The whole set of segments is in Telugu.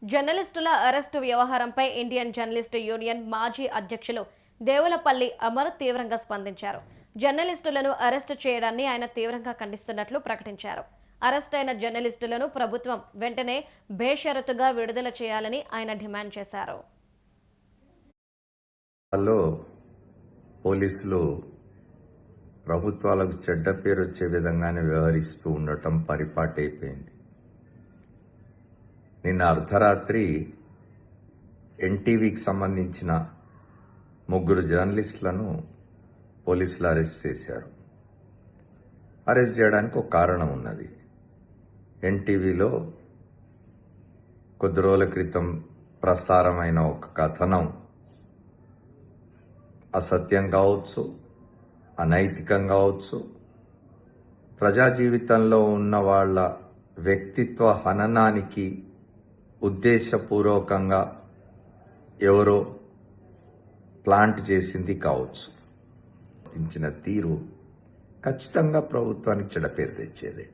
జర్నలిస్టుల అరెస్టు వ్యవహారంపై ఇండియన్ జర్నలిస్టు యూనియన్ మాజీ అధ్యక్షులు దేవులపల్లి అమర్ తీవ్రంగా స్పందించారు. జర్నలిస్టులను అరెస్టు చేయడాన్ని ఆయన తీవ్రంగా ఖండిస్తున్నట్లు ప్రకటించారు. అరెస్ట్ అయిన జర్నలిస్టులను ప్రభుత్వం వెంటనే బేషరతుగా విడుదల చేయాలని ఆయన డిమాండ్ చేశారు. పోలీసులు ప్రభుత్వాలకు చెడ్డ పేరు వచ్చే విధంగానే వ్యవహరిస్తూ ఉండటం పరిపాటైపోయింది. నిన్న అర్ధరాత్రి ఎన్టీవీకి సంబంధించిన 3 జర్నలిస్టులను పోలీసులు అరెస్ట్ చేశారు. అరెస్ట్ చేయడానికి ఒక కారణం ఉన్నది. ఎన్టీవీలో కొద్ది రోజుల క్రితం ప్రసారమైన ఒక కథనం అసత్యం కావచ్చు, అనైతికం కావచ్చు, ప్రజా జీవితంలో ఉన్న వాళ్ళ వ్యక్తిత్వ హననానికి ఉద్దేశపూర్వకంగా ఎవరో ప్లాంట్ చేసింది కావచ్చు. ఇచ్చిన తీరు ఖచ్చితంగా ప్రభుత్వానికి చెడపేరు తెచ్చేదే.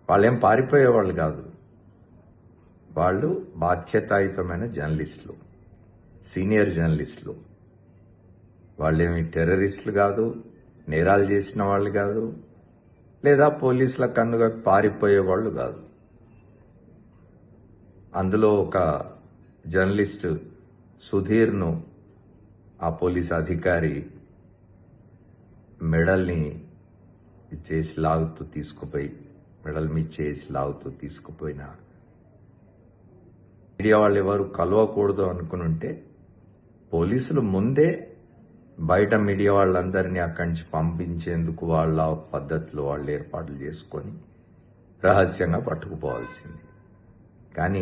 వాళ్ళేం పారిపోయేవాళ్ళు కాదు. వాళ్ళు బాధ్యతాయుతమైన జర్నలిస్టులు, సీనియర్ జర్నలిస్టులు. వాళ్ళేమి టెర్రరిస్టులు కాదు, నేరాలు చేసిన వాళ్ళు కాదు, లేదా పోలీసుల కన్నుగా పారిపోయేవాళ్ళు కాదు. అందులో ఒక జర్నలిస్టు సుధీర్ను ఆ పోలీస్ అధికారి మెడల్ని చేసి లాగుతూ తీసుకుపోయి, మెడల్ మీద చేసి లాగుతూ తీసుకుపోయిన మీడియా వాళ్ళు ఎవరు కలవకూడదు అనుకుని ఉంటే పోలీసులు ముందే బయట మీడియా వాళ్ళందరినీ అక్కడి నుంచి పంపించేందుకు వాళ్ళ పద్ధతులు వాళ్ళు ఏర్పాట్లు చేసుకొని రహస్యంగా పట్టుకుపోవాల్సింది. కానీ